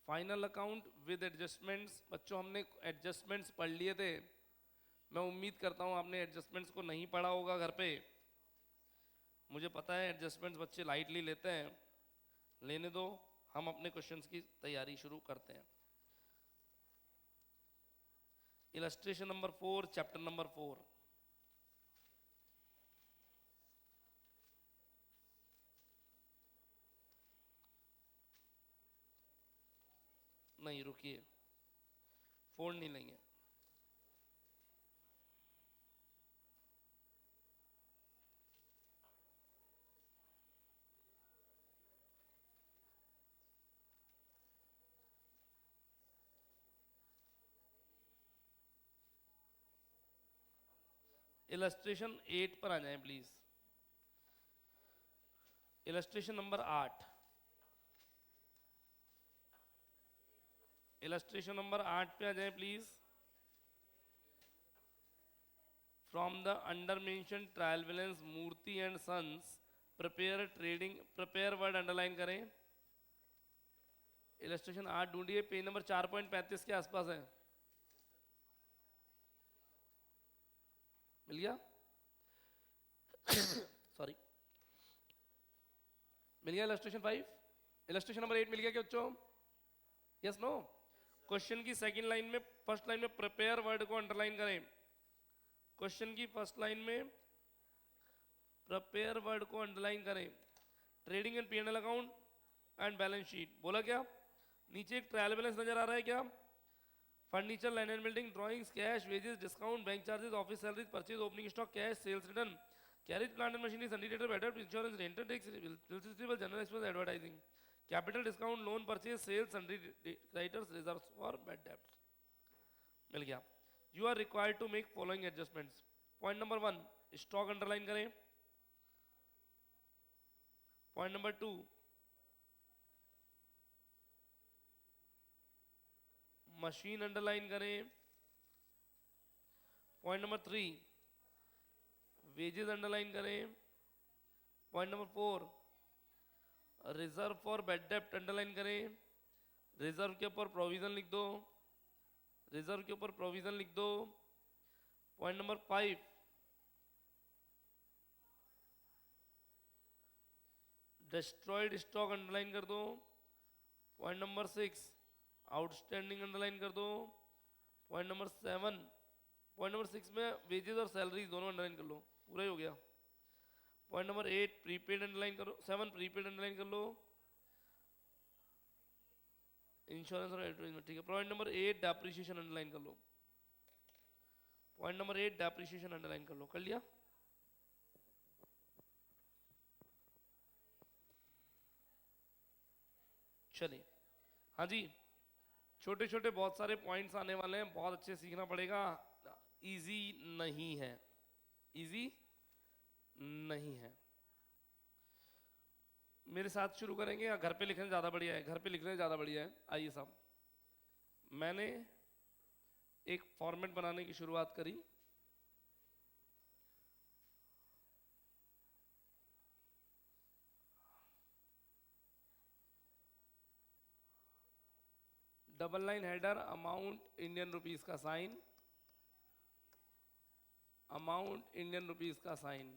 Final account with adjustments. बच्चों हमने adjustments पढ़ लिए थे, मैं उम्मीद करता हूँ आपने एडजस्टमेंट्स को नहीं पढ़ा होगा घर पे। मुझे पता है एडजस्टमेंट्स बच्चे लाइटली लेते हैं, लेने दो, हम अपने क्वेश्चंस की तैयारी शुरू करते हैं। Illustration number 4, chapter number 4। नहीं रुकिए, 4 नहीं लेंगे। इलस्ट्रेशन 8 पर आ जाएं please. Illustration number 8। Illustration number 8 पे आ जाएं please. From the under mention trial balance Murthy and sons prepare trading, prepare word underline करें। इलस्ट्रेशन 8 ढूंढिए, पेज नंबर 4.35 के आसपास है। मिल गया? सॉरी, मिल गया इलस्ट्रेशन 5? इलस्ट्रेशन नंबर 8 मिल गया क्या बच्चों? Yes no? क्वेश्चन की सेकंड लाइन में, फर्स्ट लाइन में प्रिपेयर वर्ड को अंडरलाइन करें। क्वेश्चन की फर्स्ट लाइन में प्रिपेयर वर्ड को अंडरलाइन करें। Trading and P and L account and balance sheet बोला क्या? नीचे एक ट्रायल बैलेंस नजर आ रहा है क्या? Furniture, land and building, drawings, cash, wages, discount, bank charges, office salaries, purchase, opening stock, cash, sales return, carriage, plant and machinery, sundry debtor, better, insurance, rental tax, receivable, general expense, advertising, capital, discount, loan, purchase, sales, sundry creditors, reserves और bad debts. मिल गया? You are required to make following adjustments. Point number 1 stock underline करें। Point number 2 machine underline करें। Point number 3 wages underline करें। Point number 4 reserve for bad डेब्ट underline करें। Reserve के ऊपर प्रोविजन लिख दो, रिजर्व के ऊपर प्रोविजन लिख दो। Point number 5 destroyed stock underline कर दो। पॉइंट नंबर 6 आउटस्टैंडिंग अंडरलाइन कर दो। पॉइंट नंबर 7, पॉइंट नंबर 6 में वेजेस और सैलरीज दोनों अंडरलाइन कर लो, पूरा ही हो गया। पॉइंट नंबर 8 प्रीपेड अंडरलाइन करो, 7 प्रीपेड अंडरलाइन कर लो, इंश्योरेंस और एडवर्टाइजमेंट, ठीक है। पॉइंट नंबर 8 डेप्रिसिएशन अंडरलाइन कर लो। पॉइंट नंबर 8 डेप्रिसिएशन अंडरलाइन कर लो। कर लिया? चलिए, हाँ जी, छोटे छोटे बहुत सारे पॉइंट्स आने वाले हैं, बहुत अच्छे सीखना पड़ेगा। इजी नहीं है, इजी नहीं है। मेरे साथ शुरू करेंगे या घर पे लिखने ज़्यादा बढ़िया है? घर पे लिखने ज़्यादा बढ़िया है। आइए साहब, मैंने एक फॉर्मेट बनाने की शुरुआत करी। Double line header, amount Indian rupees का साइन, अमाउंट इंडियन रुपीस का sign,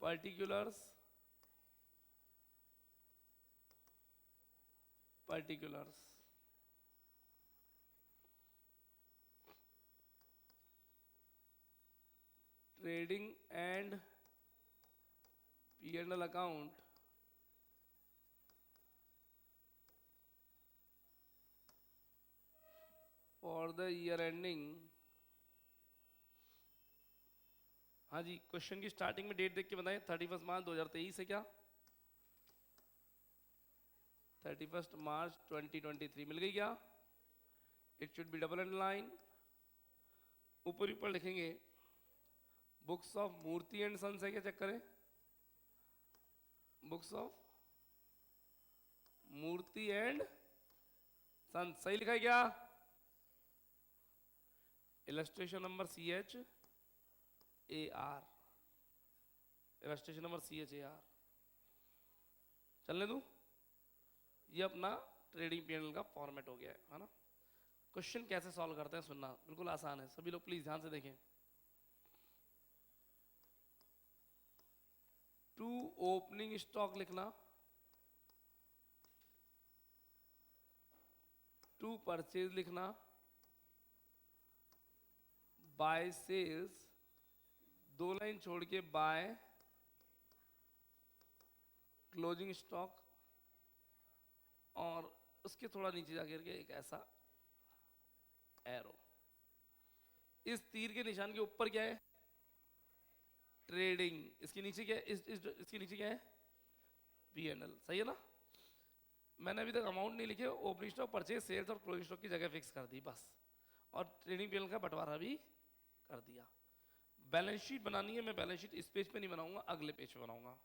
particulars, particulars, trading and P and L account for the year ending. हाँ जी, क्वेश्चन की स्टार्टिंग में डेट देख के बताएं। 31 मार्च 2023 है क्या? 31 मार्च 2023 मिल गई क्या? It should be double underline. ऊपर ऊपर लिखेंगे books of Murthy and sons है क्या? चेक करें, books of Murthy and sons, सही लिखा है क्या? Illustration number CHAR, illustration number CHAR, चलने दूं? ये अपना ट्रेडिंग पीएनएल का फॉर्मेट हो गया है ना। क्वेश्चन कैसे सॉल्व करते हैं सुनना, बिल्कुल आसान है, सभी लोग प्लीज ध्यान से देखें। टू ओपनिंग स्टॉक लिखना, टू परचेज लिखना, बाय सेल्स, दो लाइन छोड़ के बाय क्लोजिंग स्टॉक, और उसके थोड़ा नीचे जाकर के एक ऐसा एरो। इस तीर के निशान के ऊपर क्या है? ट्रेडिंग। इसके नीचे क्या है? इसके नीचे क्या है? पीएनएल। सही है ना? मैंने अभी तक अमाउंट नहीं लिखे, ओपनिंग स्टॉक, परचेज, सेल्स और क्लोजिंग स्टॉक की जगह फिक्स कर दी बस, और ट्रेडिंग पीएनएल का बंटवारा भी कर दिया। बैलेंस शीट बनानी है, मैं बैलेंस शीट इस पेज पे नहीं बनाऊंगा, अगले पेज पे बनाऊंगा।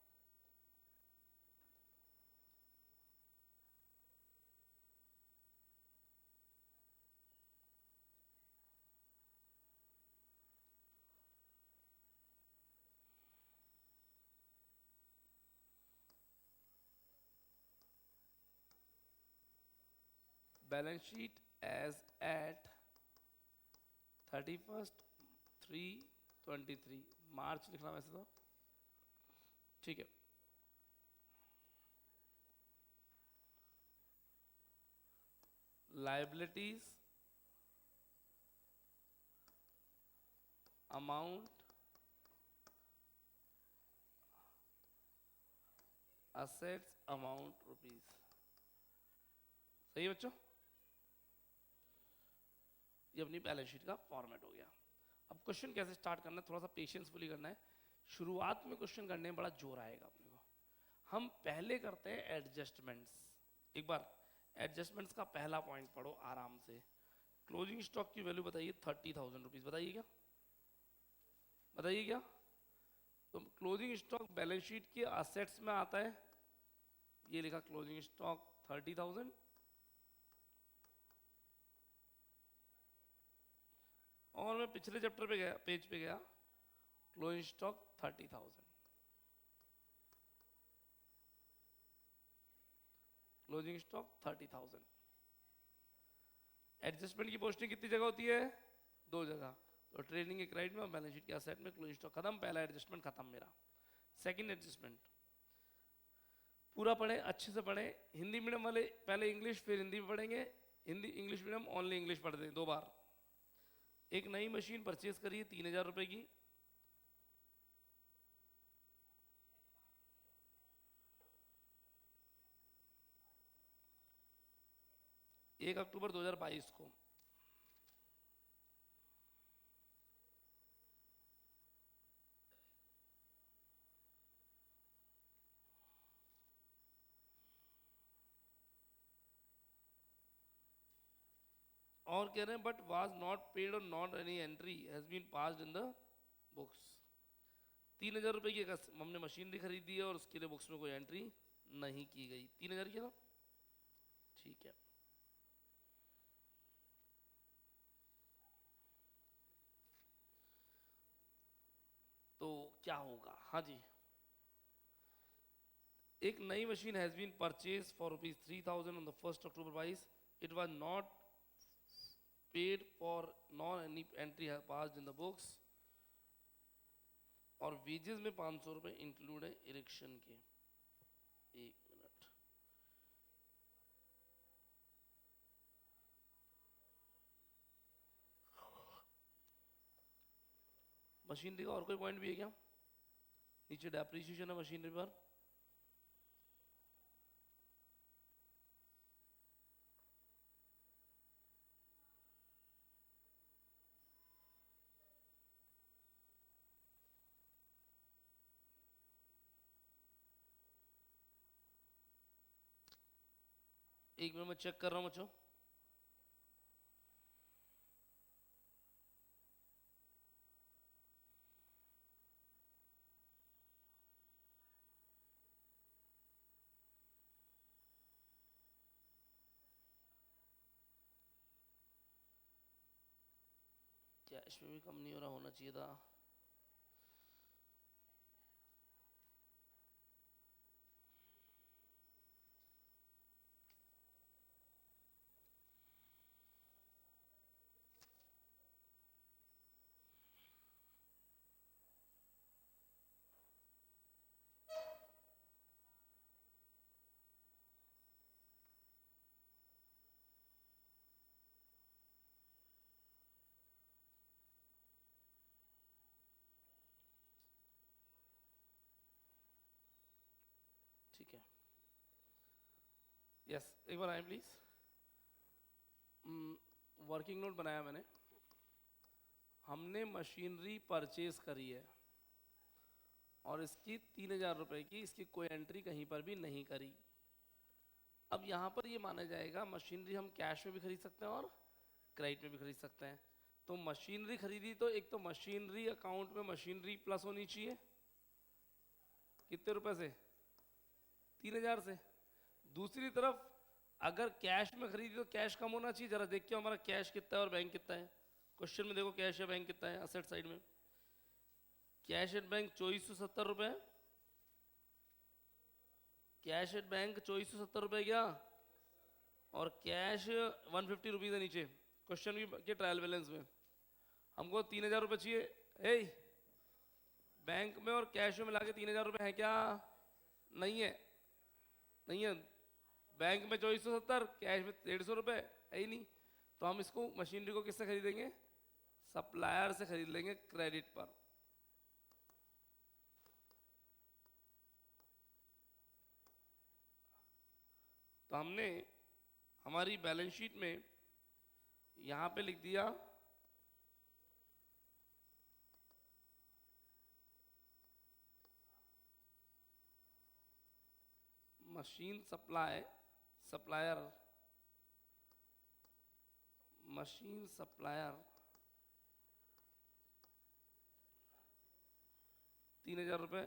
बैलेंस शीट एज एट 31/3/23 मार्च लिखना वैसे तो ठीक है। Liabilities amount, assets amount rupees. सही है बच्चों? ये अपनी बैलेंस शीट का फॉर्मेट हो गया। अब क्वेश्चन कैसे स्टार्ट करना है, थोड़ा सा पेशेंसफुली करना है। शुरुआत में क्वेश्चन करने में बड़ा जोर आएगा अपने को। हम पहले करते हैं एडजस्टमेंट्स। एक बार एडजस्टमेंट्स का पहला पॉइंट पढ़ो आराम से। क्लोजिंग स्टॉक की वैल्यू बताइए 30,000 रुपीज। बताइए क्या? बताइए क्या? तो क्लोजिंग स्टॉक बैलेंस शीट के असेट्स में आता है, ये लिखा क्लोजिंग स्टॉक 30,000, और मैं पिछले चैप्टर पे गया, पेज पे गया, closing stock 30,000, closing stock 30,000। Adjustment की पोस्टिंग कितनी जगह होती है? दो जगह। तो ट्रेडिंग के क्रेडिट में और बैलेंस शीट के असेट में क्लोजिंग स्टॉक खत्म, पहला एडजस्टमेंट खत्म मेरा। सेकंड एडजस्टमेंट पूरा पढ़े, अच्छे से पढ़े। हिंदी मीडियम वाले पहले इंग्लिश फिर हिंदी में पढ़ेंगे, Hindi English medium only English पढ़ते हैं 2 बार। एक नई मशीन परचेज करिए 3,000 रुपए की, 1 अक्टूबर 2022 को। और कह रहे हैं बट वाज नॉट पेड और not any entry has been passed in the books. 3,000 रुपए की हमने मशीन खरीदी है और उसके लिए बुक्स में कोई एंट्री नहीं की गई। 3,000 की ना, ठीक है। तो क्या होगा? हाँ जी, एक नई machine has been purchase for ₹3,000 on the 1 October 22। It was not paid for non any entry passed in the books, और वेजेस में 500 रुपए इंक्लूड है इरेक्शन के। एक मिनट, मशीनरी का और कोई पॉइंट भी है क्या? नीचे डेप्रिसिएशन है मशीनरी पर। एक मिनट में चेक कर रहा हूं बच्चों। क्या इसमें भी कम नहीं हो रहा? होना चाहिए था। यस, एक बार आए प्लीज। वर्किंग नोट बनाया मैंने। हमने मशीनरी परचेज करी है और इसकी 3,000 रुपए की, इसकी कोई एंट्री कहीं पर भी नहीं करी। अब यहाँ पर ये माना जाएगा मशीनरी हम कैश में भी खरीद सकते हैं और क्रेडिट में भी खरीद सकते हैं। तो मशीनरी खरीदी तो एक तो मशीनरी अकाउंट में मशीनरी प्लस होनी चाहिए, कितने रुपए से? 3,000 से। दूसरी तरफ अगर कैश में खरीदी तो कैश कम होना चाहिए। जरा देखिए हमारा कैश कितना है और बैंक कितना है। क्वेश्चन में देखो कैश या बैंक कितना है। असेट साइड में कैश एट बैंक 2470 रुपए, कैश एट बैंक 2470 रुपए क्या, और कैश 150 रुपीज है नीचे। क्वेश्चन भी के ट्रायल बैलेंस में हमको 3,000 रुपये चाहिए। बैंक में और कैश में मिला के 3,000 रुपये है क्या? नहीं है, नहीं है। बैंक में 2470, कैश में 150 रुपये है ही नहीं। तो हम इसको मशीनरी को किससे खरीदेंगे? सप्लायर से खरीद लेंगे क्रेडिट पर। तो हमने हमारी बैलेंस शीट में यहां पे लिख दिया machine supply, supplier, machine supplier 3,000 रुपये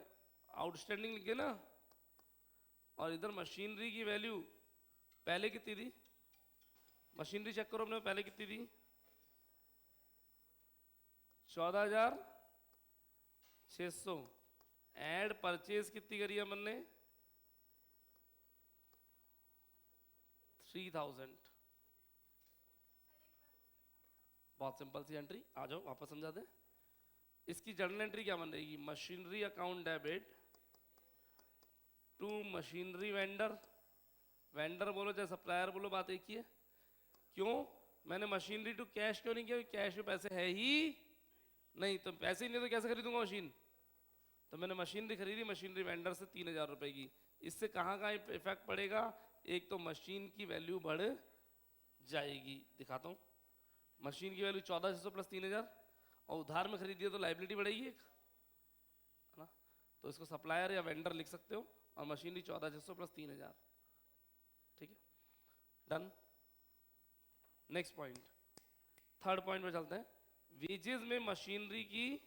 आउटस्टैंडिंग लिखे ना। और इधर मशीनरी की वैल्यू पहले कितनी थी? मशीनरी चेक करो अपने पहले कितनी थी? 14,600। एड परचेज कितनी करी अपन ने? 3,000। बहुत सिंपल सी एंट्री। आ जाओ वापस समझा दे। इसकी जर्नल एंट्री क्या बन रहेगी? Machinery account debit to machinery vendor. Vendor बोलो चाहे सप्लायर बोलो, बात एक ही है। क्यों मैंने मशीनरी टू कैश क्यों नहीं किया? कैश में पैसे है ही नहीं, तो पैसे ही नहीं तो कैसे खरीदूंगा मशीन? तो मैंने मशीनरी खरीदी मशीनरी वेंडर से 3,000 रुपए की। इससे कहाँ कहाँ इफेक्ट पड़ेगा? एक तो मशीन की वैल्यू बढ़ जाएगी, दिखाता हूँ। मशीन की वैल्यू 14,600 प्लस 3,000, और उधार में खरीदी तो लाइबिलिटी बढ़ेगी एक, है ना। तो इसको सप्लायर या वेंडर लिख सकते हो। और मशीनरी 14,600 प्लस 3,000, ठीक है, done. Next point, third point पे चलते हैं। वेजेस में मशीनरी की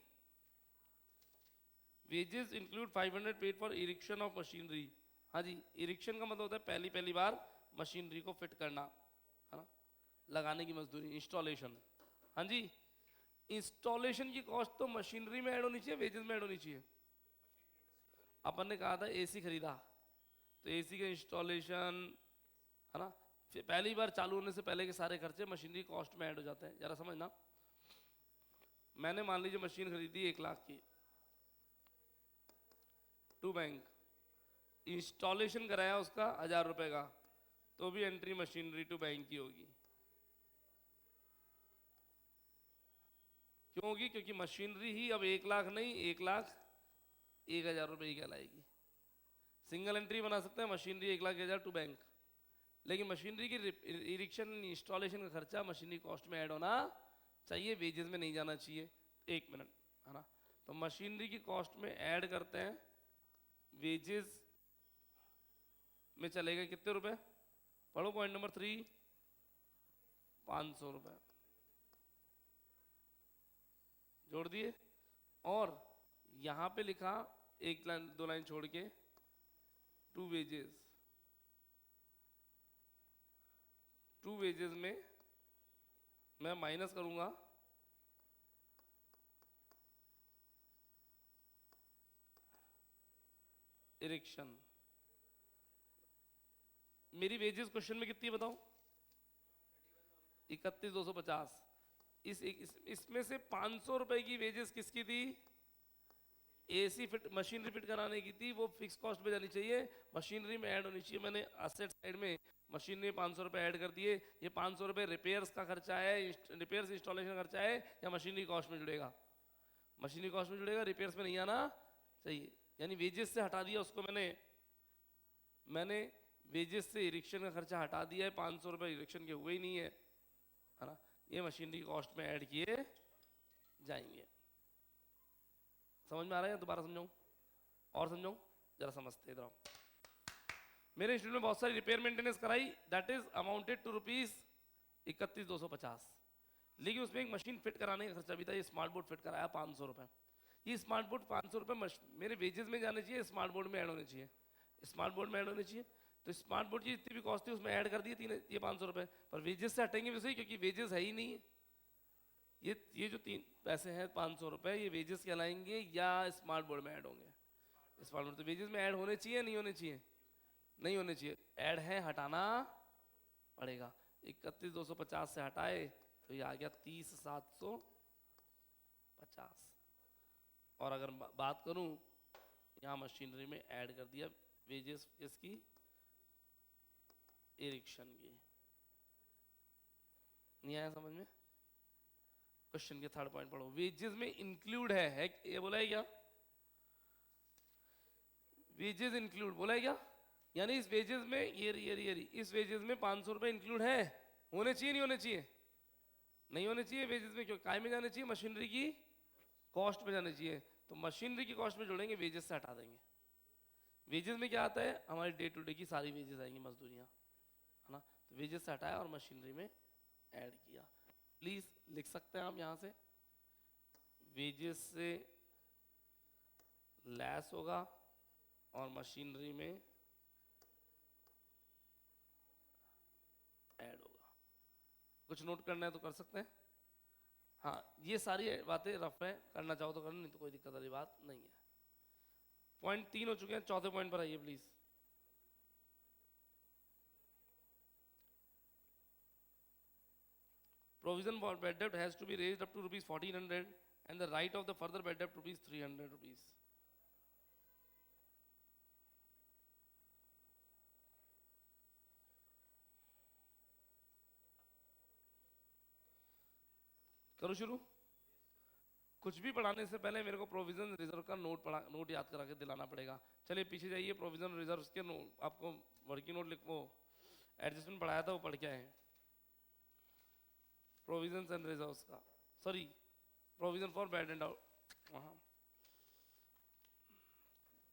wages include 500 paid for erection of machinery. हाँ जी, इरेक्शन का मतलब होता है पहली बार मशीनरी को फिट करना, है ना, लगाने की मजदूरी, इंस्टॉलेशन। हाँ जी, इंस्टॉलेशन की कॉस्ट तो मशीनरी में ऐड होनी चाहिए, वेजेस में ऐड होनी चाहिए। अपन ने कहा था एसी खरीदा तो एसी का इंस्टॉलेशन, है ना, फिर पहली बार चालू होने से पहले के सारे खर्चे मशीनरी कॉस्ट में ऐड हो जाते हैं। जरा समझना, मैंने मान लीजिए मशीन खरीदी 1 लाख की टू बैंक, इंस्टॉलेशन कराया उसका 1,000 रुपए का, तो भी एंट्री मशीनरी टू बैंक की होगी। क्यों होगी? क्योंकि मशीनरी ही अब 1 लाख नहीं, 1,01,000 रुपए ही कहलाएगी। सिंगल एंट्री बना सकते हैं मशीनरी 1,01,000 टू बैंक, लेकिन मशीनरी की इरेक्शन इंस्टॉलेशन का खर्चा मशीनरी कॉस्ट में ऐड होना चाहिए, वेजेस में नहीं जाना चाहिए। 1 मिनट, है ना। तो मशीनरी की कॉस्ट में ऐड करते हैं, वेजेस में चलेगा कितने रुपए? पढ़ो पॉइंट नंबर 3, 500 रुपए जोड़ दिए। और यहां पे लिखा 1 लाइन 2 लाइन छोड़ के टू वेजेस, टू वेजेस में मैं माइनस करूंगा इरेक्शन। मेरी वेजेस क्वेश्चन में कितनी बताओ? 31,250। इसमें से 500 रुपए की वेजेस किसकी थी? एसी फिट मशीनरी फिट कराने की थी, वो फिक्स कॉस्ट पे जानी चाहिए, मशीनरी में ऐड होनी चाहिए। मैंने असेट साइड में मशीनरी 500 रुपए ऐड कर दिए। ये 500 रुपए रिपेयर्स का खर्चा है, रिपेयर्स इंस्टॉलेशन का खर्चा है, या मशीनरी कॉस्ट में जुड़ेगा? मशीनरी कॉस्ट में जुड़ेगा, रिपेयर्स में नहीं आना चाहिए। यानी वेजेस से हटा दिया उसको मैंने वेजेस से इरेक्शन का खर्चा हटा दिया है, 500 रुपये इरेक्शन के हुए ही नहीं है ना, ये मशीनरी कॉस्ट में ऐड किए जाएंगे। समझ में आ रहा है? दोबारा समझाऊं और समझाऊं? जरा समझते इधर आओ। मेरे इंस्टीट्यूट में बहुत सारी रिपेयर मेंटेनेंस कराई, दैट इज अमाउंटेड टू ₹31,250, लेकिन उसमें एक मशीन फिट कराने का खर्चा भी था, ये स्मार्ट बोर्ड फिट कराया 500 रुपये। ये स्मार्ट बोर्ड 500 रुपये मेरे वेजेस में जाने चाहिए, स्मार्ट बोर्ड में ऐड होने चाहिए, स्मार्ट बोर्ड में ऐड होने चाहिए। तो स्मार्ट बोर्ड की जितनी भी कॉस्ट थी उसमें ऐड कर दिए ये 500 रुपये, पर वेजेस से हटेंगे भी सही, क्योंकि वेजेस है ही नहीं है। ये जो 3 पैसे हैं 500 रुपये, ये वेजेस कहलाएंगे या स्मार्ट बोर्ड में ऐड होंगे? Smart board. तो वेजेस में ऐड होने चाहिए नहीं होने चाहिए? नहीं होने चाहिए, ऐड है, हटाना पड़ेगा। 31,250 से हटाए तो ये आ गया 30,750। और अगर बात करूं, यहाँ मशीनरी में ऐड कर दिया वेजेस किसकी? इरेक्शन की। नहीं आया समझ में? क्वेश्चन के थर्ड पॉइंट पढ़ो, वेजेस में इंक्लूड है ये बोला है क्या? वेजेस इंक्लूड बोला है क्या? यानी इस वेजेस में ये इस वेजेस में 500 रुपये इंक्लूड है, होने चाहिए नहीं होने चाहिए? नहीं होने चाहिए वेजेस में। क्यों? काय में जाने चाहिए? मशीनरी की कॉस्ट में जाने चाहिए। तो मशीनरी की कॉस्ट में जोड़ेंगे, वेजेस से हटा देंगे। वेजेस में क्या आता है? हमारी डे टू डे की सारी वेजेस आएंगी, मजदूरियाँ, है ना। तो वेजेस से हटाया और मशीनरी में ऐड किया। प्लीज लिख सकते हैं आप यहाँ से, वेजेस से लेस होगा और मशीनरी में ऐड होगा। कुछ नोट करना है तो कर सकते हैं। हाँ, ये सारी बातें रफ है, करना चाहो तो करना, नहीं तो कोई दिक्कत वाली बात नहीं है। पॉइंट 3 हो चुके हैं, चौथे पॉइंट पर आइए please. Provision for bad debt has to be raised up to ₹1,400 and the right of the further bad debt ₹300। करो शुरू। कुछ भी पढ़ाने से पहले मेरे को प्रोविजन रिजर्व का नोट याद करा के दिलाना पड़ेगा। चलिए पीछे जाइए, प्रोविजन रिजर्व के आपको वर्किंग नोट लिखो, एडजस्टमेंट पढ़ाया था वो पढ़ के आए। प्रोविजन एंड रिजर्व्स का, sorry, provision for bad and out,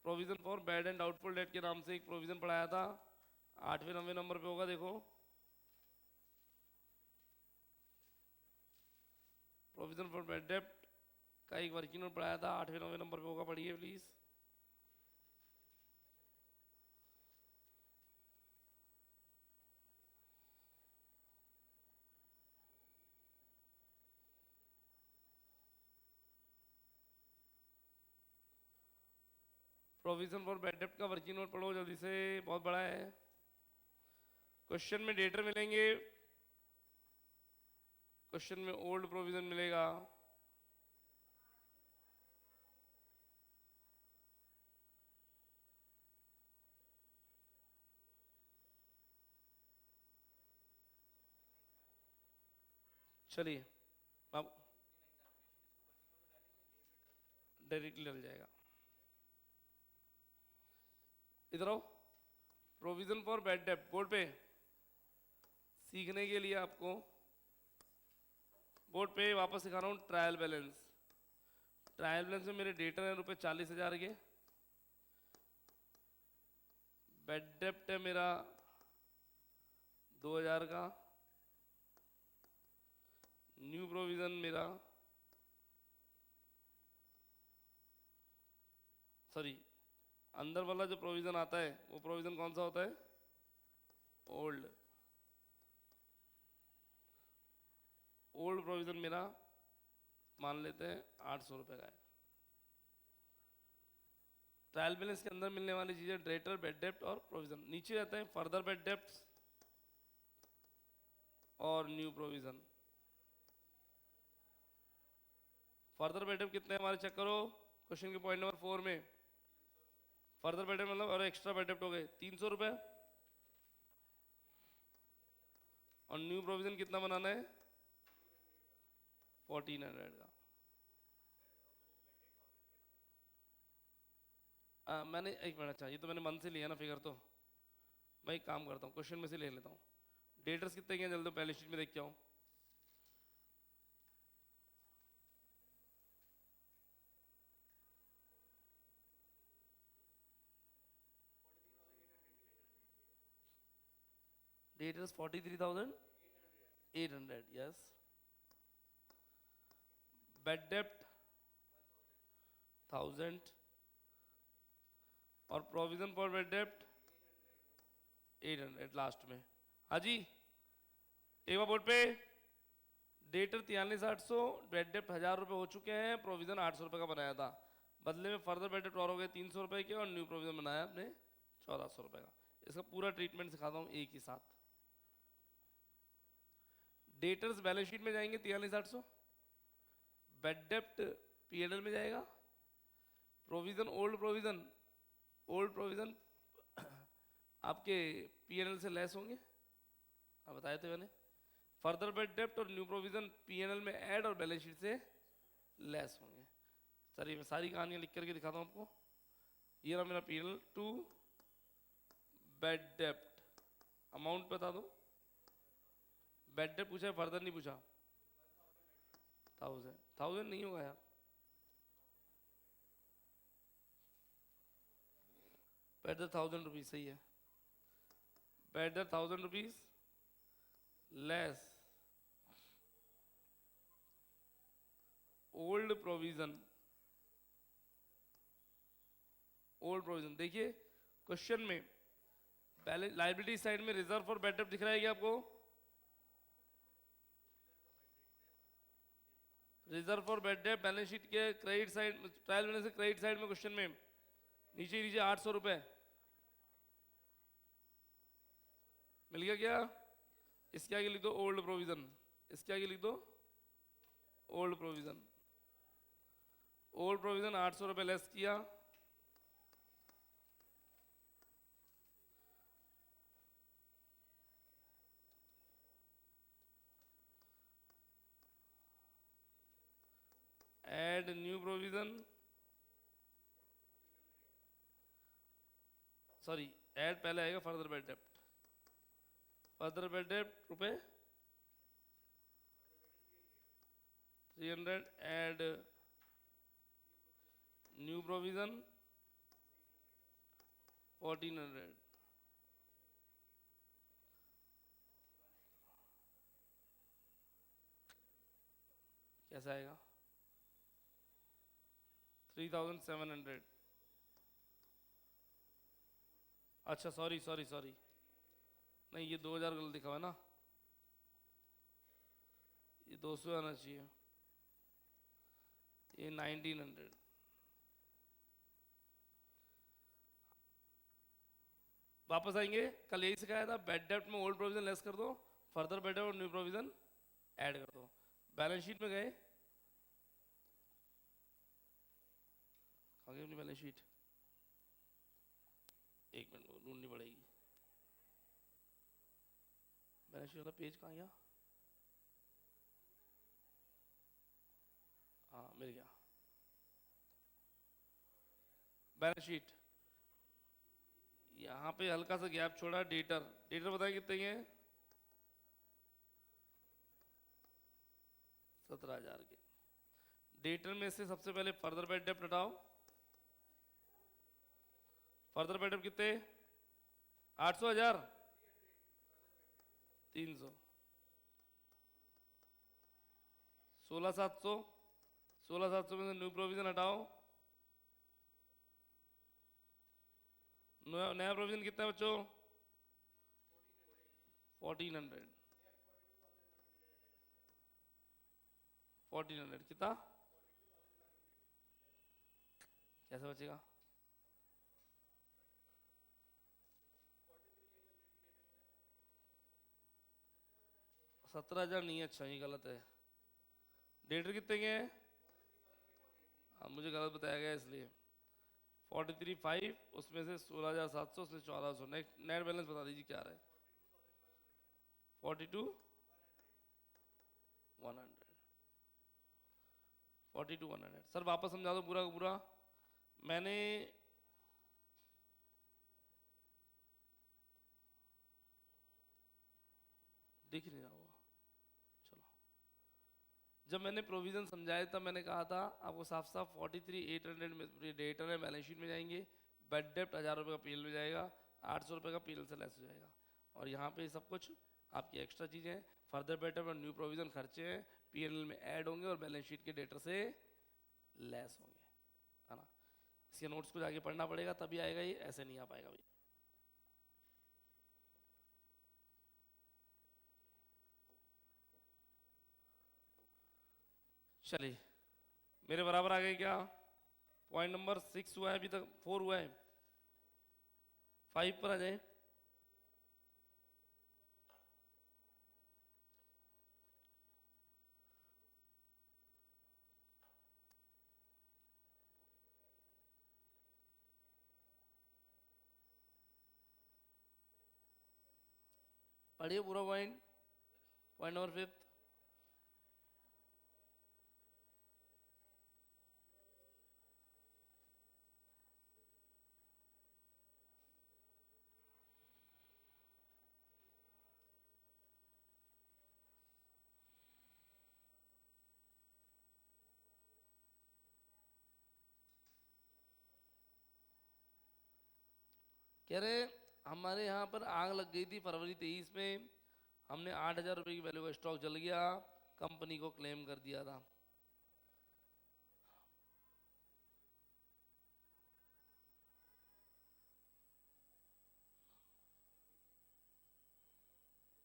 provision for bad and doubtful debt के नाम से एक प्रोविजन पढ़ाया था, 8वें 9वें नंबर पे होगा, देखो। प्रोविजन फॉर बैड डेट का एक वर्किंग नोट पढ़ाया था, 8वें 9वें नंबर पे होगा, पढ़िए please. Provision for bad debt का वर्किंग नोट पढ़ो जल्दी से, बहुत बड़ा है। क्वेश्चन में डेटर मिलेंगे, क्वेश्चन में ओल्ड प्रोविजन मिलेगा, चलिए अब डायरेक्टली डल जाएगा। इधर आओ, provision for bad debt board पे सीखने के लिए आपको बोर्ड पे वापस सिखा रहा हूँ। ट्रायल बैलेंस, ट्रायल बैलेंस में मेरे डेटर है ₹40,000 के, बैड डेप्ट है मेरा 2,000 का, न्यू प्रोविजन मेरा, सॉरी, अंदर वाला जो प्रोविजन आता है वो प्रोविजन कौन सा होता है? ओल्ड। ओल्ड प्रोविजन मेरा मान लेते हैं 800 रुपये का है। ट्रायल बैलेंस के अंदर मिलने वाली चीजें डेटर, बैड डेप्ट और प्रोविजन। नीचे रहते हैं फर्दर बैड डेप्ट और न्यू प्रोविजन। फर्दर बैड डेप्ट कितने हमारे चेक करो, क्वेश्चन के पॉइंट नंबर 4 में। फर्दर बैड डेप्ट मतलब और एक्स्ट्रा बैड डेप्ट हो गए 300 रुपये, और न्यू प्रोविजन कितना बनाना है? 1400 का। मैंने एक मिनट, अच्छा ये तो मैंने मन से लिया ना फिगर, तो मैं एक काम करता हूँ, क्वेश्चन में से ले लेता हूँ। डेटर्स कितने हैं जल्दी बैलेंस शीट में देख के आओ। Debtors 43,800, yes. बेड डेप्ट 1000 और प्रोविजन फॉर बेड डेप्ट 800 लास्ट में। हाँ जी, एक बार बोर्ड पे। डेटर 43,800, बेड डेप्ट 1000 रुपये हो चुके हैं, प्रोविजन 800 रुपये का बनाया था, बदले में फर्दर बेड डेप्ट और हो गए 300 रुपये के, और न्यू प्रोविजन बनाया आपने 1400 रुपये का। इसका पूरा ट्रीटमेंट सिखाता हूँ एक ही साथ। डेटर्स बैलेंस शीट में जाएंगे 43,800, बेड डेप्ट पीएनएल में जाएगा, प्रोविजन ओल्ड प्रोविजन आपके पीएनएल से लेस होंगे, आप बताए थे मैंने। फर्दर बेड डेप्ट और न्यू प्रोविजन पीएनएल में ऐड और बैलेंस शीट से लेस होंगे। सर ये मैं सारी कहानियां लिख करके दिखाता हूँ आपको। ये रहा मेरा पीएनएल टू बेड डेप्ट, अमाउंट बता दो। बेड डेप्ट पूछा है, फर्दर नहीं पूछा। 1000 नहीं होगा यार, बेड डेप्ट 1000 रुपीज सही है। बेड डेप्ट 1000 रुपीज लेस ओल्ड प्रोविजन। देखिए क्वेश्चन में लाइबिलिटी साइड में रिजर्व फॉर बेड डेप्ट दिख रहा है क्या आपको? रिजर्व फॉर बेड डेप्ट बैलेंस शीट के क्रेडिट साइड, ट्रायल बैलेंस से क्रेडिट साइड में क्वेश्चन में नीचे नीचे 800 रुपए मिल गया क्या? इसके आगे लिख दो ओल्ड प्रोविजन, इसके आगे लिख दो ओल्ड प्रोविजन। ओल्ड प्रोविजन 800 रुपए लेस किया, add new provision, sorry add पहले आएगा फर्दर बेड डेप्ट। फर्दर बेड डेप्ट रुपए 300, एड न्यू प्रोविजन 1400। कैसा आएगा? 3700। अच्छा सॉरी नहीं, ये 2000 गलत लिखा हुआ है ना, ये 200 आना चाहिए, ये 1900। वापस आएंगे, कल यही सिखाया था, बेड डेप्ट में ओल्ड प्रोविजन लेस कर दो, फर्दर बेड डेप्ट और न्यू प्रोविजन ऐड कर दो। बैलेंस शीट में गए, अपनी बैलेंस शीट, एक मिनट ढूंढनी पड़ेगी। बैलेंस शीट वाला पेज कहाँ गया? हाँ मिल गया। बैलेंस शीट, यहाँ पे हल्का सा गैप छोड़ा। डेटर बताए कितने हैं? 17,000 के। डेटर में से सबसे पहले फर्दर बेड डेप्ट हटाओ। फर्दर बेड डेप्ट कितने? 800, 1000, 300, 16,700। 16,700 में से न्यू प्रोविजन हटाओ। नया प्रोविजन कितना है बच्चों? 1400। 1400 कितना? कैसे बचेगा? 17,000 नहीं है, अच्छा ये गलत है। डेटर कितने के हैं? हाँ मुझे गलत बताया गया इसलिए। 43,500, उसमें से 16,700, उसमें 1,400। नेट बैलेंस बता दीजिए क्या रहा है? 42,100। 42,100। सर वापस समझा दो पूरा का पूरा। मैंने दिख नहीं रहा होगा। चलो, जब मैंने प्रोविज़न समझाया तब मैंने कहा था आपको साफ साफ 43,800 में डेटर है, बैलेंस शीट में जाएंगे, बेड डेप्ट 1000 रुपये का पीएल में जाएगा, 800 रुपये का पीएल से लेस हो जाएगा, और यहाँ पे सब कुछ आपकी एक्स्ट्रा चीज़ें हैं, फर्दर बेटर और न्यू प्रोविज़न खर्चे हैं, पीएल में ऐड होंगे और बैलेंस शीट के डेटर से लेस होंगे, है ना। इसके नोट्स को जाके पढ़ना पड़ेगा तभी आएगा, ये ऐसे नहीं आ पाएगा भाई। चलिए, मेरे बराबर आ गए क्या? पॉइंट नंबर 6 हुआ है, अभी तक 4 हुआ है, 5 पर आ जाए। पढ़िए पूरा पॉइंट, पॉइंट नंबर 5। कह रहे हमारे यहाँ पर आग लग गई थी फरवरी 23 में, हमने 8,000 रुपये की वैल्यू का स्टॉक जल गया, कंपनी को क्लेम कर दिया था।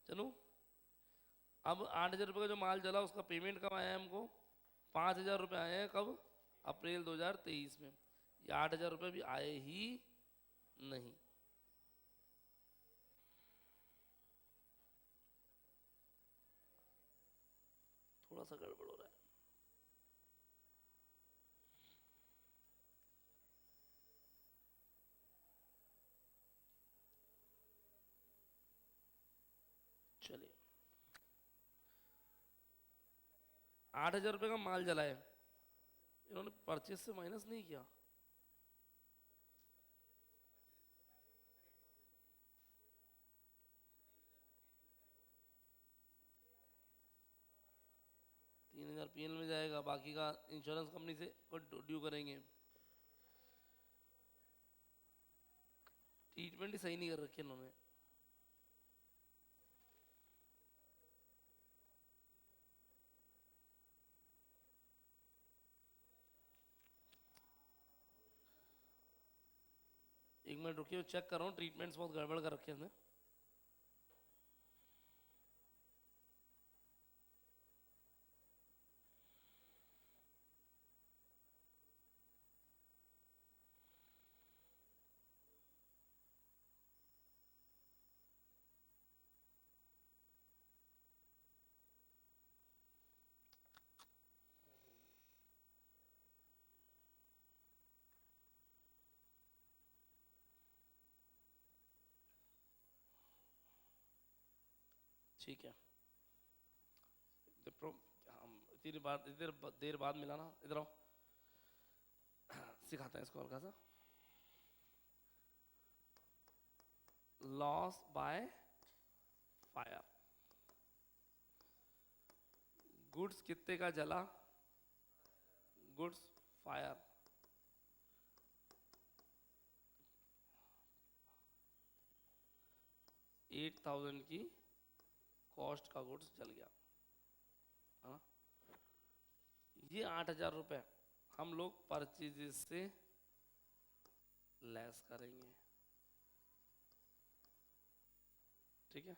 चलो, अब 8,000 रुपये का जो माल जला उसका पेमेंट कब आया है हमको? 5,000 रुपये आए हैं कब? अप्रैल 2023 में। ये 8,000 रुपये भी आए ही नहीं। थोड़ा सा गड़बड़ हो रहा है। चलिए, 8,000 रुपये का माल जला है, इन्होंने परचेज से माइनस नहीं किया। $3,000 पीएल में जाएगा, बाकी का इंश्योरेंस कंपनी से ड्यू करेंगे। ट्रीटमेंट ही सही नहीं कर रखी इन्होंने। एक मिनट रुकिए, चेक कर रहा हूँ, ट्रीटमेंट्स बहुत गड़बड़ कर रखे हैं। ठीक है, हम इतनी देर बाद मिला ना, इधर आओ, सिखाते हैं इसको हल्का सा। लॉस बाय फायर, गुड्स कितने का जला? गुड्स फायर, 8,000 की कॉस्ट का गुड्स जल गया, है ना। ये 8,000 रुपये हम लोग परचेजेस से लेस करेंगे, ठीक है।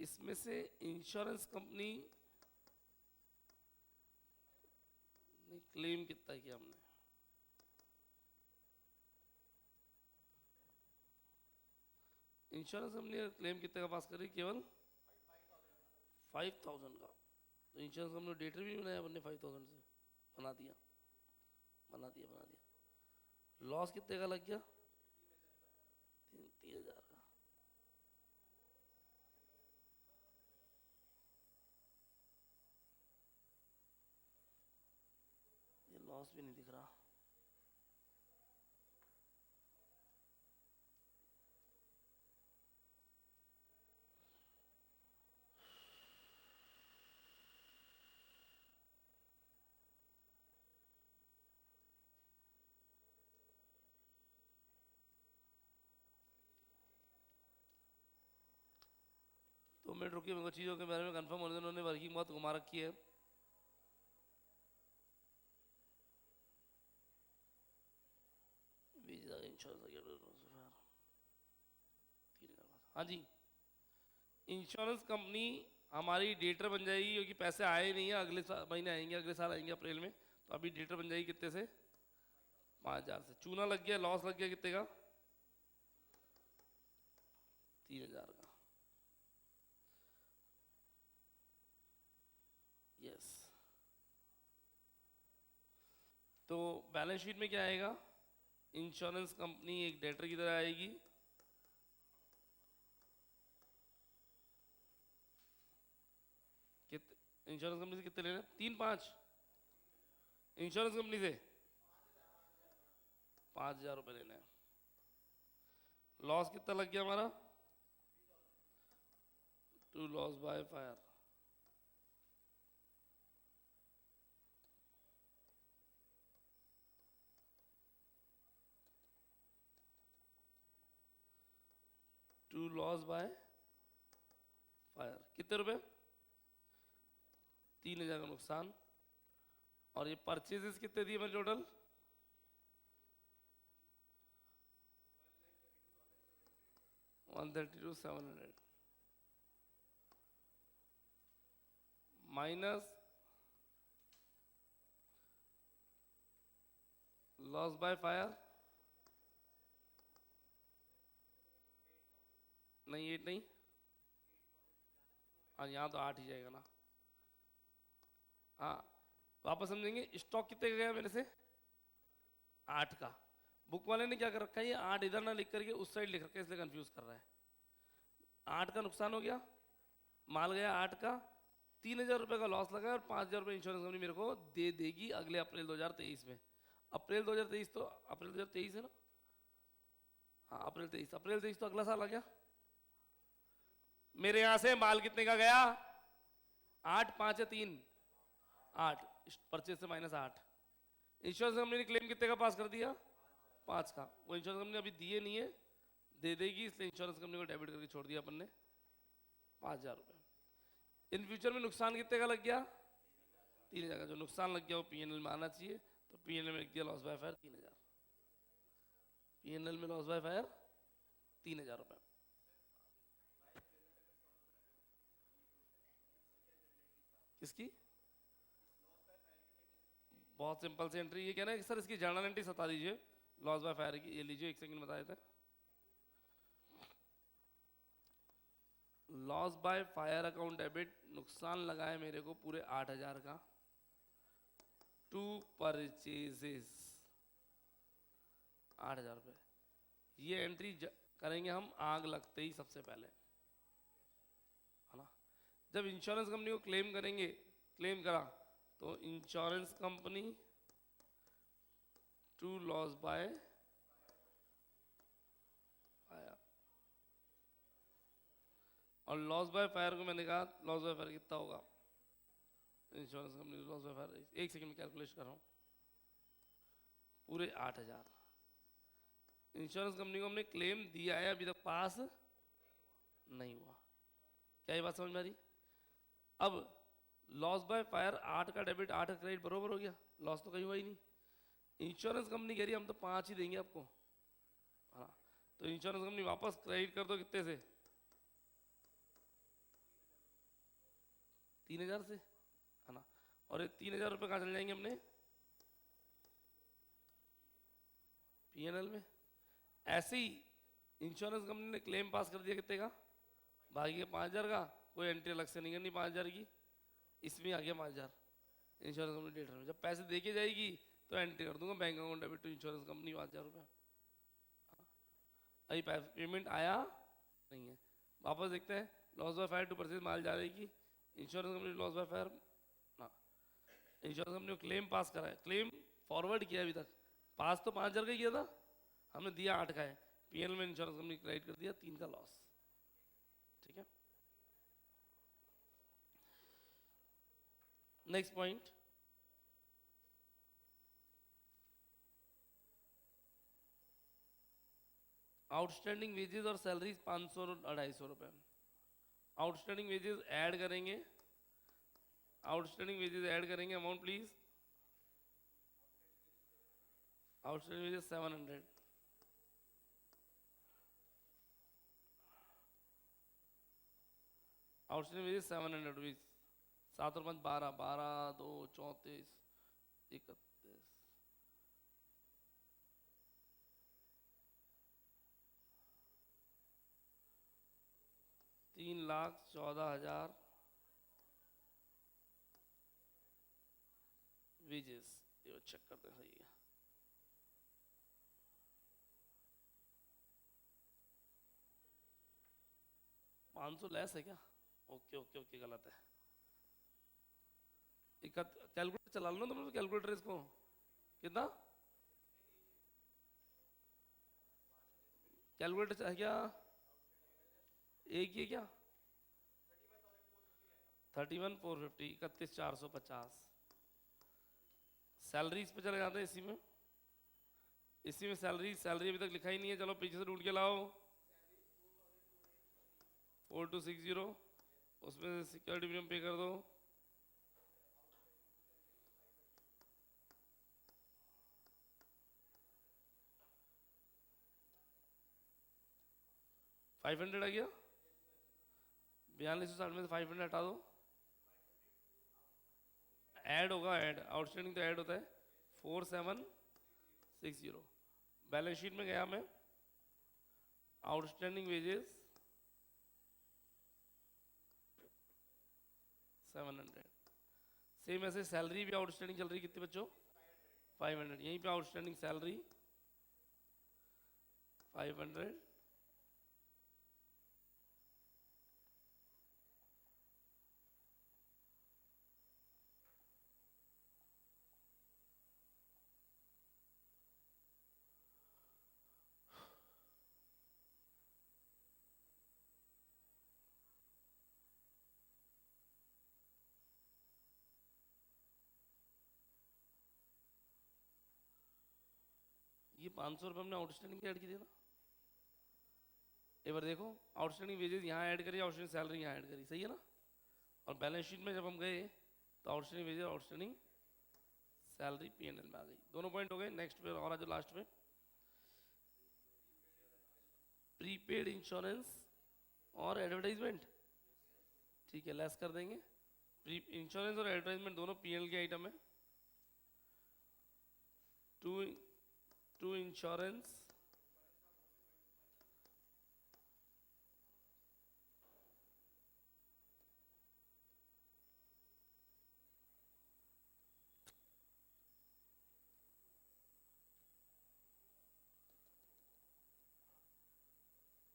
इसमें से इंश्योरेंस कंपनी ने क्लेम कितना किया हमने? इंश्योरेंस कंपनी ने क्लेम कितने का पास करी? केवल 5,000 का। तो इंश्योरेंस कंपनी डेटर भी बनाया अपने 5,000 से, बना दिया बना दिया बना दिया। लॉस कितने का लग गया? 3,000 का। ये लॉस भी नहीं दिख रहा। मिनट रुकिए, मेरे को चीज़ों के बारे में कंफर्म होने दो, उन्होंने वर्किंग बहुत घुमा रखी है। हाँ जी, इंश्योरेंस कंपनी हमारी डेटर बन जाएगी, क्योंकि पैसे आए नहीं है, अगले महीने आएंगे, अगले साल आएंगे अप्रैल में। तो अभी डेटर बन जाएगी कितने से? 5,000 से। चूना लग गया, लॉस लग गया कितने का? 3,000 का। यस। तो बैलेंस शीट में क्या आएगा? इंश्योरेंस कंपनी एक डेटर की तरह आएगी, इंश्योरेंस कंपनी से कितने लेना? 3-5 इंश्योरेंस कंपनी से 5,000 रुपये लेना है। लॉस कितना लग गया हमारा? To loss by fire. To loss by fire कितने रुपए? 3,000 का नुकसान। और ये परचेजेस कितने दिए मैंने total? 132,700 minus loss by fire. नहीं 8 नहीं, हाँ यहाँ तो 8 ही जाएगा ना। हाँ वापस समझेंगे, स्टॉक कितने का गया मेरे से? 8 का। बुक वाले ने क्या कर रखा है, ये 8 इधर ना लिख करके उस साइड लिख रखा है, इसलिए कंफ्यूज कर रहा है। 8 का नुकसान हो गया, माल गया 8 का, 3,000 रुपये का लॉस लगा, और 5,000 रुपये इंश्योरेंस कंपनी मेरे को दे देगी अगले अप्रैल 2023 में। अप्रैल 2023 तो अप्रैल 2023 है ना? हाँ अप्रैल 23, अप्रैल 23 तो अगला साल आ गया। मेरे यहां से माल कितने का गया? 8, 5 या 3? 8। परचेज से -8। इंश्योरेंस कंपनी ने क्लेम कितने का पास कर दिया? 5 का। वो इंश्योरेंस कंपनी अभी दिए नहीं है, दे देगी, इसलिए इंश्योरेंस कंपनी को डेबिट करके छोड़ दिया अपन ने 5,000 रुपये। इन फ्यूचर में नुकसान कितने का लग गया? 3,000 का। जो नुकसान लग गया वो पीएनएल में आना चाहिए, तो पीएनएल में लिख दिया लॉस बाय फायर 3,000। पीएनएल में लॉस बाय फायर 3,000 रुपये। किसकी? बहुत सिंपल सी एंट्री। ये कहना है कि सर इसकी जर्नल एंट्री बता दीजिए लॉस बाय फायर की। ये लीजिए, एक सेकंड बता देते हैं। Loss by fire account debit, नुकसान लगा है मेरे को पूरे 8,000 का, टू परचेजेस 8,000 रुपये। ये एंट्री करेंगे हम आग लगते ही सबसे पहले, है ना? जब इंश्योरेंस कंपनी को क्लेम करेंगे, क्लेम करा तो insurance company to loss by fire, और लॉस बाय फायर को मैंने कहा लॉस बाय फायर कितना होगा? Insurance company loss by fire, एक सेकंड में कैलकुलेट कर रहा हूँ, पूरे 8,000। इंश्योरेंस कंपनी को हमने क्लेम दिया है, अभी तक पास नहीं हुआ। क्या ये बात समझ में आ रही? अब लॉस बाय फायर 8 का डेबिट 8 का क्रेडिट बरोबर हो गया, लॉस तो कहीं हुआ ही नहीं। इंश्योरेंस कंपनी कह रही है हम तो 5 ही देंगे आपको, हाँ। तो इंश्योरेंस कंपनी वापस क्रेडिट कर दो कितने से? 3,000 से, है ना? और ये 3,000 रुपये कहाँ चल जाएंगे अपने? पीएनएल में। ऐसे ही इंश्योरेंस कंपनी ने क्लेम पास कर दिया कितने का? बाकी के 5,000 का, कोई एंट्री अलग से नहीं करनी 5,000 की, इसमें आ गया 5,000 इंश्योरेंस कंपनी डेटर में। जब पैसे दे के जाएगी तो एंट्री कर दूंगा bank account debit to insurance company 5,000 रुपये। अभी पेमेंट आया नहीं है, वापस देखते हैं। Loss by fire to purchase माल जा रही की insurance company loss by fire ना, इंश्योरेंस कंपनी को क्लेम पास करा है, क्लेम फॉरवर्ड किया अभी तक, पास तो 5,000 का ही किया था, हमने दिया 8 का है, पीएनएल में इंश्योरेंस कंपनी क्रेडिट कर दिया 3 का लॉस। ठीक है, नेक्स्ट पॉइंट, आउटस्टैंडिंग वेजेस और सैलरीज 500 और 250 रुपये। आउटस्टैंडिंग वेजेस ऐड करेंगे, आउटस्टैंडिंग वेजेस ऐड करेंगे, amount please. Outstanding wages 700, outstanding wages 700 rupees. 7 और 5 12, 12 2 34 31, 3,14,000 वेजेस। ये चेक करते हैं सही है। पाँच सौ लेस है क्या? ओके ओके ओके, गलत है। कैलकुलेटर चला लो ना तुम, कैलकुलेटर इसको कितना, कैलकुलेटर है क्या? एक ही है क्या? 31,450, 31,450। सैलरी इस पे चले जाते हैं, इसी में, इसी में सैलरी, सैलरी अभी तक लिखा ही नहीं है, चलो पीछे से ढूंढ के लाओ। 4260, उसमें से सिक्योरिटी प्रीमियम पे कर दो। $500 आ गया। 4260 में से 500 हटा दो। ऐड होगा, ऐड आउटस्टैंडिंग तो ऐड होता है। 4760। बैलेंस शीट में गया मैं, आउटस्टैंडिंग वेजेस 700। सेम ऐसे सैलरी भी आउटस्टैंडिंग चल रही कितने बच्चों? 500। यहीं पे आउटस्टैंडिंग सैलरी 500, ये 500 रुपये हमने आउटस्टैंडिंग ऐड की थी ना। एक बार देखो, आउटस्टैंडिंग वेजेस यहाँ ऐड करी, आउटस्टैंडिंग सैलरी यहाँ ऐड करी, सही है ना। और बैलेंस शीट में जब हम गए तो outstanding wages, outstanding salary P&L में आ गई। दोनों पॉइंट हो गए। नेक्स्ट पे और जो लास्ट में, प्रीपेड इंश्योरेंस और एडवर्टाइजमेंट, ठीक है, लेस कर देंगे। प्री इंश्योरेंस और एडवर्टाइजमेंट दोनों P&L के आइटम है। टू टू इंश्योरेंस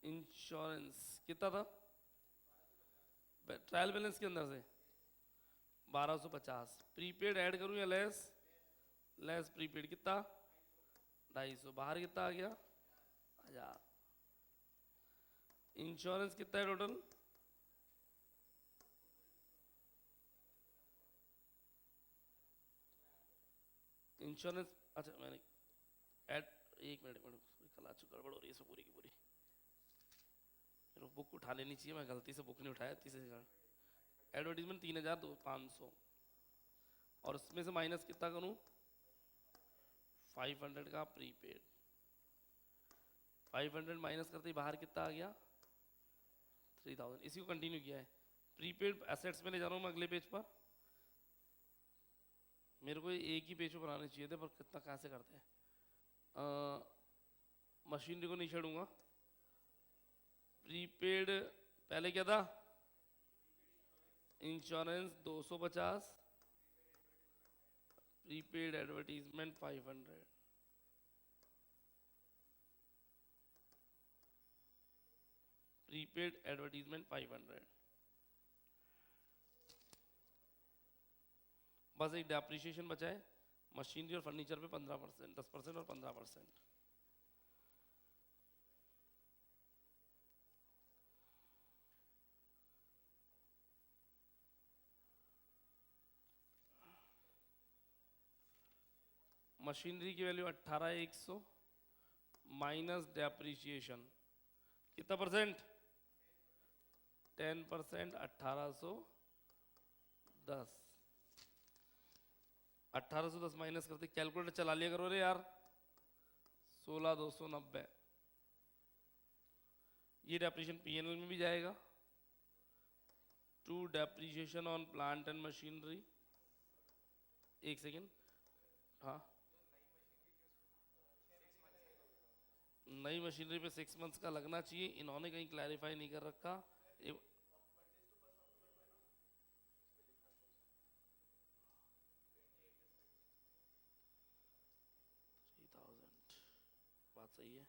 इंश्योरेंस कितना था ट्रायल बैलेंस के अंदर से? 1250। प्रीपेड ऐड करूं या लेस? लेस प्रीपेड कितना? 250। बाहर कितना आ गया? 1000। इंश्योरेंस कितना है टोटल? इंश्योरेंस, अच्छा मैंने ऐड, एक मिनट कल आज गड़बड़ हो रही है इसमें पूरी की पूरी। मेरे बुक उठा लेनी चाहिए, मैं गलती से बुक नहीं उठाया। तीसरे एडवर्टीजमेंट 3,500, और उसमें से माइनस कितना करूं? 500 का प्रीपेड। 500 माइनस करते ही बाहर कितना आ गया? 3000। इसी को कंटिन्यू किया है। प्रीपेड एसेट्स में ले जा रहा हूँ मैं अगले पेज पर। मेरे को एक ही पेज पर बनाने चाहिए थे, पर कितना कैसे करते हैं। मशीनरी को नहीं छेड़ूंगा। प्रीपेड पहले क्या था? Insurance 250, prepaid advertisement 500। Prepaid advertisement 500। बस एक डेप्रिसिएशन बचा है, मशीनरी और फर्नीचर पे 15%, 10% और 15%। मशीनरी की वैल्यू 18,100 माइनस डेप्रिसिएशन कितना परसेंट? 10% 1810, 1810 माइनस करते, कैलकुलेटर चला लिया करो रे यार, 16290, ये डेप्रिसिएशन पीएनएल में भी जाएगा। To depreciation on plant and machinery, एक सेकेंड, हाँ नई मशीनरी पे 6 मंथ्स का लगना चाहिए, इन्होंने कहीं क्लैरिफाई नहीं कर रखा। 3000, बात सही है,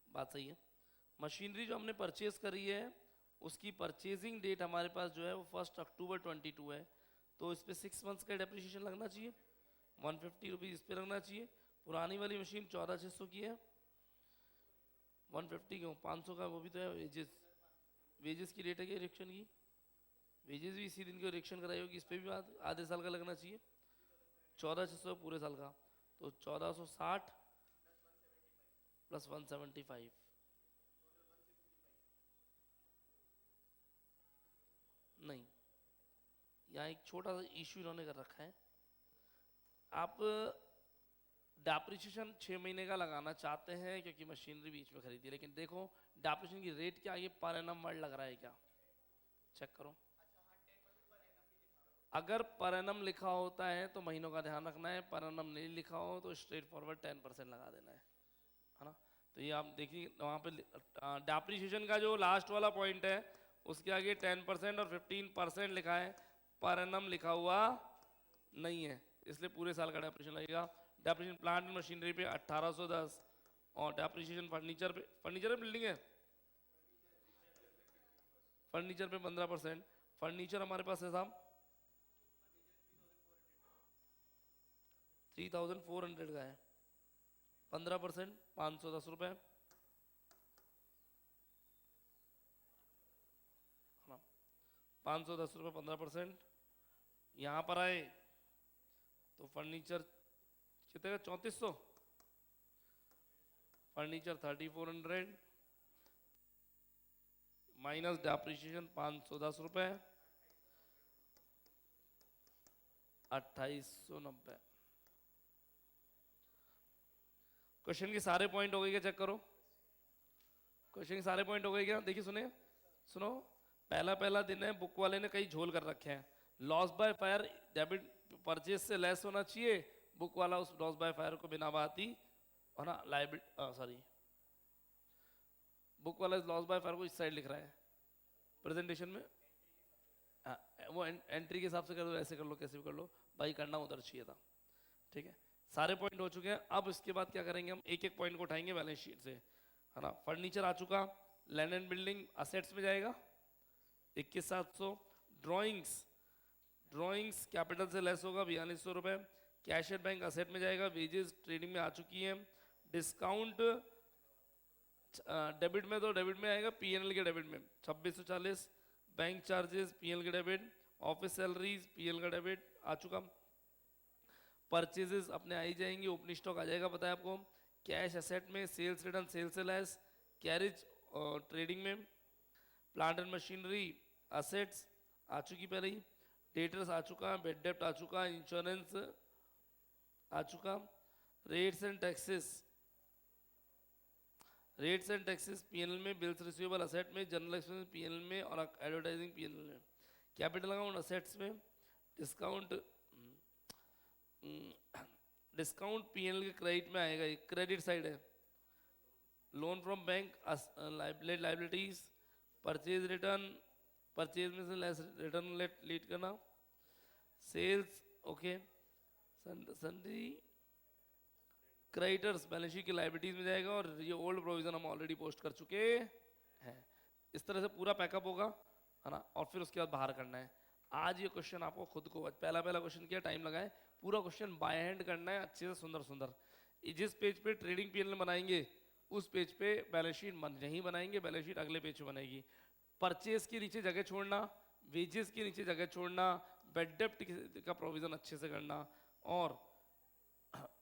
बात सही है। मशीनरी जो हमने परचेज करी है उसकी परचेजिंग डेट हमारे पास जो है वो 1 अक्टूबर 22 है, तो इस पर 6 मंथ्स का डेप्रिसिएशन लगना चाहिए, 150 रुपीज़ इस पर लगना चाहिए। पुरानी वाली मशीन 14600 की है, 150 क्यों, 500 का वो भी तो है वेजेस, वेजेस की डेट है क्या इरेक्शन की, वेजेस भी इसी दिन की इरेक्शन कराई होगी, इस पर भी आधे साल का लगना चाहिए, 14600 पूरे साल का, तो 1460 प्लस 175, नहीं यहाँ एक छोटा सा इशू इन्होंने कर रखा है, आप डेप्रिसिएशन 6 महीने का लगाना चाहते हैं क्योंकि मशीनरी बीच में खरीदी, लेकिन देखो डेप्रिसिएशन की रेट क्या, ये पर एनम वर्ड लग रहा है क्या, चेक करो। अगर पर एनम लिखा होता है तो महीनों का ध्यान रखना है, पर एनम नहीं लिखा हो तो स्ट्रेट फॉरवर्ड 10% लगा देना है ना। तो ये आप देखिए वहाँ पे डेप्रिसिएशन का जो लास्ट वाला पॉइंट है उसके आगे 10% और 15% लिखा है, पर एनम लिखा हुआ नहीं है, इसलिए पूरे साल का डेप्रिसिएशन लगेगा। डेप्रिसिएशन प्लांट एंड मशीनरी पे 1810, और डेप्रिसिएशन फर्नीचर पे, फर्नीचर पे बिल्डिंग है, फर्नीचर पे 15%, फर्नीचर हमारे पास है साहब 3400 का है, 15% 510 रुपये, 510 रुपये 15%। यहाँ पर आए तो फर्नीचर कितने का, 3400, फर्नीचर 3400 माइनस डेप्रिसिएशन 510 रुपये, 2890। क्वेश्चन के सारे पॉइंट हो गए क्या, चेक करो, क्वेश्चन के सारे पॉइंट हो गए क्या, देखिए सुने, सुनो, पहला दिन है, बुक वाले ने कई झोल कर रखे हैं, loss by fire debit purchase से लेस होना चाहिए, बुक वाला उस लॉस बाय फायर को बिना बात ही है ना लाइबिलिटी, सॉरी बुक वाला लॉस बाय फायर को इस साइड लिख रहा है प्रेजेंटेशन में, वो एंट्री के हिसाब से कर दो, ऐसे कर लो, कैसे भी कर लो भाई, करना उधर चाहिए था, ठीक है। सारे पॉइंट हो चुके हैं, अब इसके बाद क्या करेंगे, हम एक एक पॉइंट को उठाएंगे बैलेंस शीट से, है ना। फर्नीचर आ चुका, लैंड एंड बिल्डिंग असेट्स में जाएगा 21700, ड्राइंग्स, ड्राइंग्स कैपिटल से लेस होगा 4200 रुपये, कैश एट बैंक असेट में जाएगा, वेजेस ट्रेडिंग में आ चुकी है, डिस्काउंट डेबिट में, तो डेबिट में आएगा पीएनएल के डेबिट में 2640, बैंक चार्जेस पीएनएल के डेबिट, ऑफिस सैलरीज पीएनएल का डेबिट आ चुका, परचेजेस अपने आ ही जाएंगे, ओपनिंग स्टॉक आ जाएगा पता है आपको, कैश एसेट में सेल्स रिटर्न सेल्स से लेस, कैरेज ट्रेडिंग में, प्लांट एंड मशीनरी असेट्स आ चुकी पहले ही, डेटर्स आ चुका, बेड डेप्ट आ चुका, इंश्योरेंस आ चुका, rates and taxes, rates and taxes PNL में, बिल्स रिसीवेबल असेट में, जनरल एक्सपेंस पीएनएल में और एडवर्टाइजिंग पीएनएल में, कैपिटल अकाउंट असेट्स में, डिस्काउंट डिस्काउंट पीएनएल के क्रेडिट में आएगा, क्रेडिट साइड है, loan from bank liabilities, purchase return, purchase में से लेस रिटर्न लेट करना, sales okay, sundry creditors balance sheet की लाइबिलिटीज में जाएगा, और ये ओल्ड प्रोविजन हम ऑलरेडी पोस्ट कर चुके हैं। इस तरह से पूरा पैकअप होगा, है ना, और फिर उसके बाद बाहर करना है। आज ये क्वेश्चन आपको खुद को पहला क्वेश्चन किया, टाइम लगाए, पूरा क्वेश्चन बाय हैंड करना है अच्छे से, सुंदर सुंदर। जिस पेज पे ट्रेडिंग पीएनएल बनाएंगे उस पेज पे बैलेंस शीट नहीं बनाएंगे, बैलेंस शीट अगले पेज पे बनेगी। परचेज के नीचे जगह छोड़ना, वेजेस के नीचे जगह छोड़ना, बेड डेप्ट का प्रोविजन अच्छे से करना, और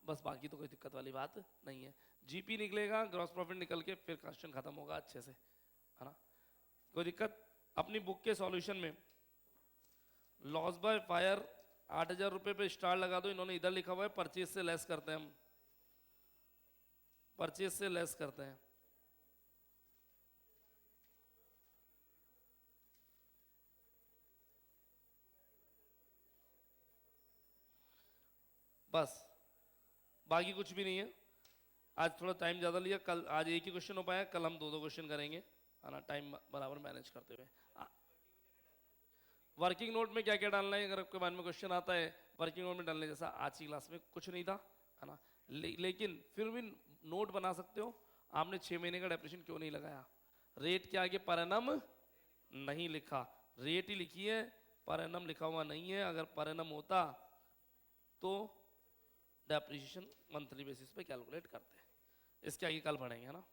बस, बाकी तो कोई दिक्कत वाली बात नहीं है। जीपी निकलेगा, ग्रॉस प्रॉफिट निकल के फिर क्वेश्चन खत्म होगा अच्छे से, है ना, कोई दिक्कत। अपनी बुक के सॉल्यूशन में लॉस बाय फायर 8,000 रुपये पे स्टार लगा दो। इन्होंने इधर लिखा हुआ है परचेज से लेस करते हैं हम, परचेज से लेस करते हैं। बस, बाकी कुछ भी नहीं है। आज थोड़ा टाइम ज़्यादा लिया, कल आज एक ही क्वेश्चन हो पाया, कल हम दो दो क्वेश्चन करेंगे, है ना, टाइम बराबर मैनेज करते हुए। वर्किंग नोट में क्या क्या डालना है, अगर आपके मन में क्वेश्चन आता है वर्किंग नोट में डालने जैसा, आज की क्लास में कुछ नहीं था, है ना, लेकिन फिर भी नोट बना सकते हो। आपने 6 महीने का डेप्रिसिएशन क्यों नहीं लगाया, रेट के आगे पर एनम नहीं लिखा, रेट ही लिखी है, पर एनम लिखा हुआ नहीं है। अगर पर एनम होता तो डेप्रिसिएशन मंथली बेसिस पे कैलकुलेट करते हैं। इसके आगे कल पढ़ेंगे, है ना।